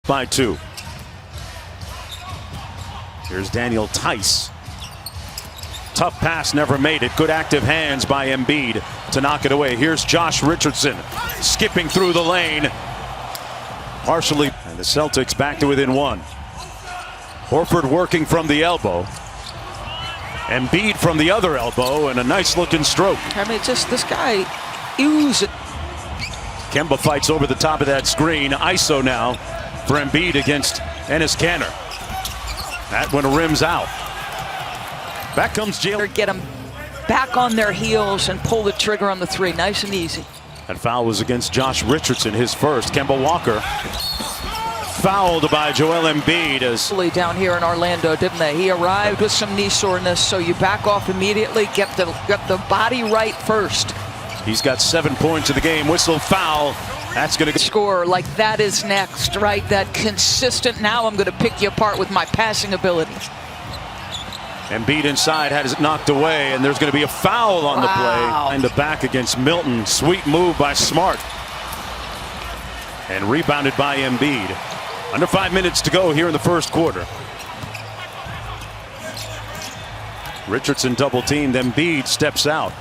by 2. Here's Daniel Tice. Tough pass, never made it. Good active hands by Embiid to knock it away. Here's Josh Richardson skipping through the lane. Partially, and the Celtics back to within 1. Horford working from the elbow. Embiid from the other elbow, and a nice looking stroke. I mean, just this guy oozes. Kemba fights over the top of that screen. ISO now for Embiid against Enes Kanter. That one rims out. Back comes Jalen. Get them back on their heels and pull the trigger on the 3. Nice and easy. That foul was against Josh Richardson, his first. Kemba Walker fouled by Joel Embiid. As down here in Orlando, didn't they? He arrived with some knee soreness, so you back off immediately. Get the body right first. He's got 7 points in the game. Whistle, foul. That's going to score like that is next, right? That consistent. Now I'm going to pick you apart with my passing ability. Embiid inside has it knocked away, and there's going to be a foul on the play. And the back against Milton. Sweet move by Smart. And rebounded by Embiid. Under 5 minutes to go here in the first quarter. Richardson double teamed. Embiid steps out.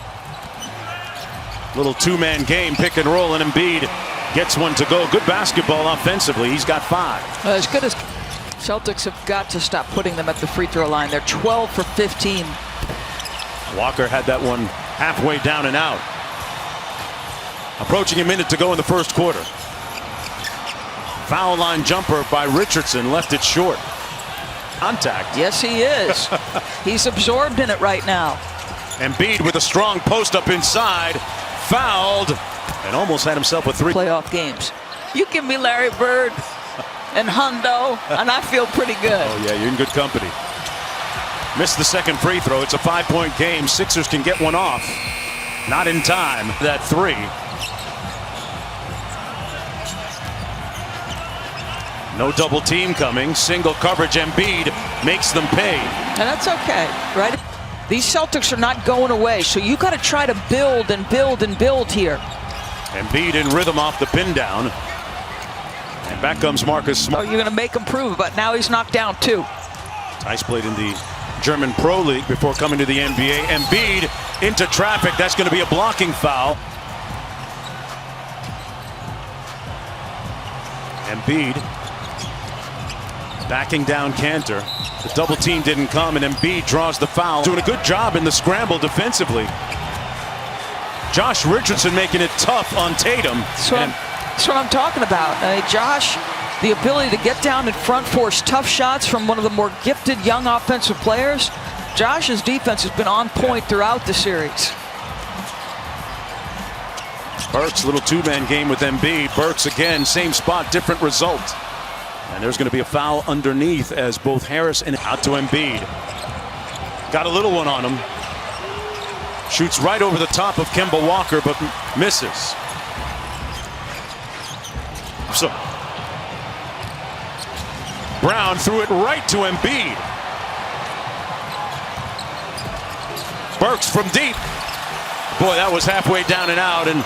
Little two-man game, pick and roll, and Embiid gets one to go. Good basketball offensively. He's got 5. As good as Celtics have got to stop putting them at the free throw line. They're 12 for 15. Walker had that one halfway down and out. Approaching a minute to go in the first quarter. Foul line jumper by Richardson, left it short. Contact. Yes, he is. He's absorbed in it right now. Embiid with a strong post up inside. Fouled and almost had himself a 3. Playoff games. You give me Larry Bird and Hundo, and I feel pretty good. Oh, yeah, you're in good company. Missed the second free throw. It's a 5-point game. Sixers can get one off. Not in time. That 3. No double team coming. Single coverage. Embiid makes them pay. And that's okay, right? These Celtics are not going away, so you got to try to build and build and build here. Embiid in rhythm off the pin down. And back comes Marcus Smart. Oh, you're going to make him prove, but now he's knocked down 2. Tice played in the German Pro League before coming to the NBA. Embiid into traffic. That's going to be a blocking foul. Embiid backing down Kanter. The double team didn't come, and Embiid draws the foul. Doing a good job in the scramble defensively. Josh Richardson making it tough on Tatum. That's what I'm talking about. Josh, the ability to get down in front, force tough shots from one of the more gifted young offensive players. Josh's defense has been on point throughout the series. Burks, little two-man game with Embiid. Burks again, same spot, different result. And there's going to be a foul underneath as both Harris and out to Embiid. Got a little one on him. Shoots right over the top of Kemba Walker, but misses. So Brown threw it right to Embiid. Burks from deep. Boy, that was halfway down and out, and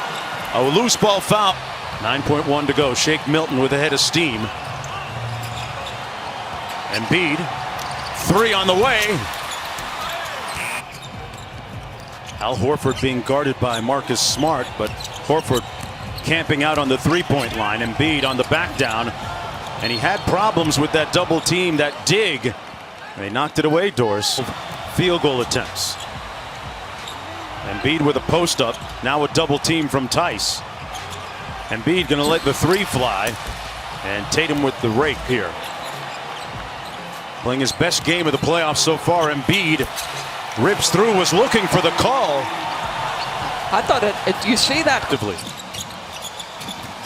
a loose ball foul. 9.1 to go. Shake Milton with a head of steam. Embiid, 3 on the way. Al Horford being guarded by Marcus Smart, but Horford camping out on the three-point line. Embiid on the back down, and he had problems with that double team, that dig. And they knocked it away, Doris. Field goal attempts. Embiid with a post up, now a double team from Tice. Embiid going to let the 3 fly, and Tatum with the rake here. Playing his best game of the playoffs so far. Embiid rips through, was looking for the call. I thought you see that.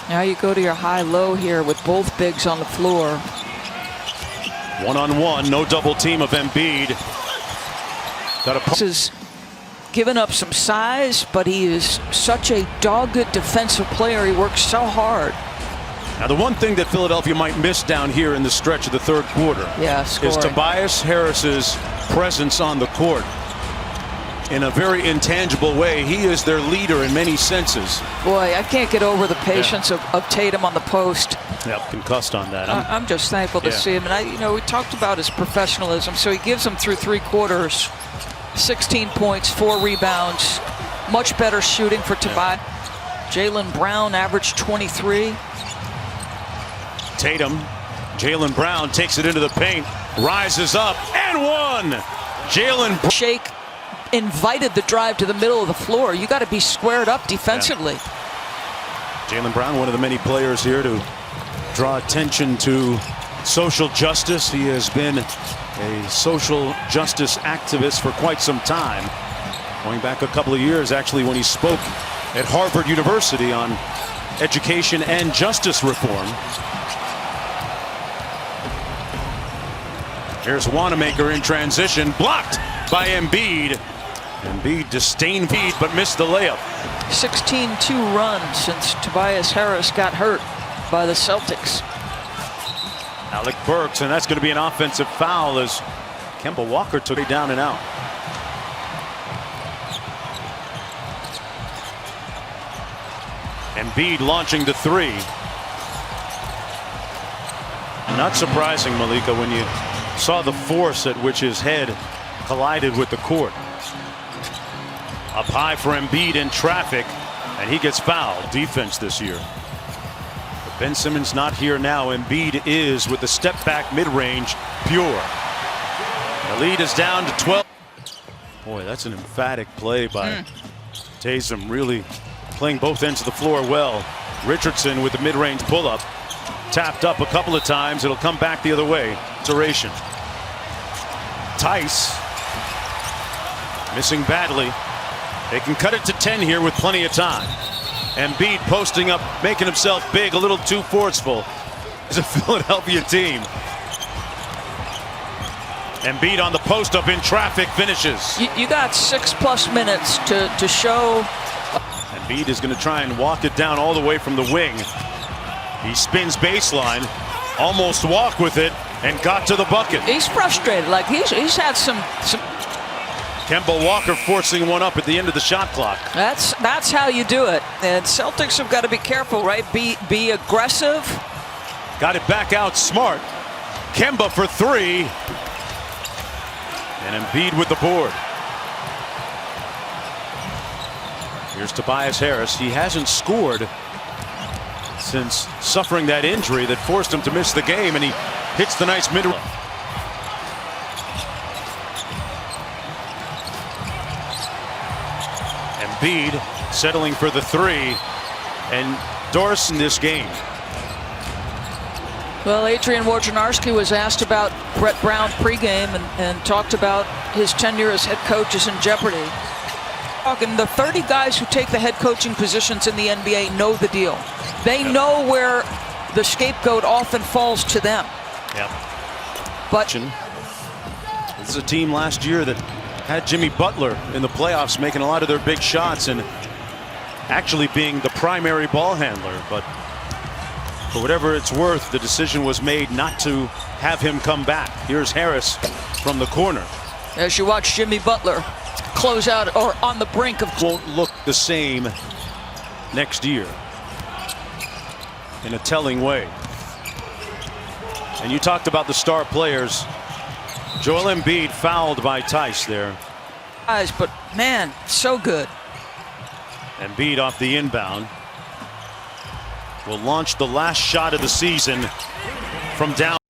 Now you go to your high-low here with both bigs on the floor. One-on-one, no double team of Embiid. This is given up some size, but he is such a dogged defensive player. He works so hard. Now, the one thing that Philadelphia might miss down here in the stretch of the third quarter is Tobias Harris's presence on the court. in a very intangible way. He is their leader in many senses. Boy, I can't get over the patience of Tatum on the post. Yep, concussed on that. I'm just thankful to see him. And we talked about his professionalism. So he gives them through 3 quarters, 16 points, 4 rebounds, much better shooting for Tobias. Jaylen Brown averaged 23. Tatum, Jaylen Brown takes it into the paint, rises up and one. Jaylen Shake invited the drive to the middle of the floor. You got to be squared up defensively. Jaylen Brown, one of the many players here to draw attention to social justice. He has been a social justice activist for quite some time, going back a couple of years actually, when he spoke at Harvard University on education and justice reform. Here's Wanamaker in transition, blocked by Embiid. Embiid disdained feed but missed the layup. 16-2 run since Tobias Harris got hurt by the Celtics. Alec Burks, and that's going to be an offensive foul as Kemba Walker took it down and out. Embiid launching the 3. Not surprising, Malika, when you saw the force at which his head collided with the court. Up high for Embiid in traffic, and he gets fouled. Defense this year. But Ben Simmons not here now. Embiid is, with the step back mid-range, pure. The lead is down to 12. Boy, that's an emphatic play by Taysom, really playing both ends of the floor well. Richardson with the mid-range pull-up. Tapped up a couple of times. It'll come back the other way. Duration. Tice missing badly. They can cut it to 10 here with plenty of time. Embiid posting up, making himself big, a little too forceful. It's a Philadelphia team. Embiid on the post up in traffic, finishes. You got 6+ minutes to show. Embiid is going to try and walk it down all the way from the wing. He spins baseline, almost walked with it, and got to the bucket. He's frustrated. Like he's had some. Kemba Walker forcing one up at the end of the shot clock. That's how you do it. And Celtics have got to be careful, right? Be aggressive. Got it back out smart. Kemba for 3. And Embiid with the board. Here's Tobias Harris. He hasn't scored since suffering that injury that forced him to miss the game, and he hits the nice mid. Embiid settling for the 3, and Doris in this game. Well, Adrian Wojnarowski was asked about Brett Brown pregame and talked about his tenure as head coach is in jeopardy. And the 30 guys who take the head coaching positions in the NBA know the deal. They know where the scapegoat often falls to them. Yep. But this is a team last year that had Jimmy Butler in the playoffs making a lot of their big shots and actually being the primary ball handler. But for whatever it's worth, the decision was made not to have him come back. Here's Harris from the corner. As you watch Jimmy Butler close out or on the brink of. Won't look the same next year in a telling way. And you talked about the star players. Joel Embiid fouled by Tice there. But man, so good. Embiid off the inbound will launch the last shot of the season from down.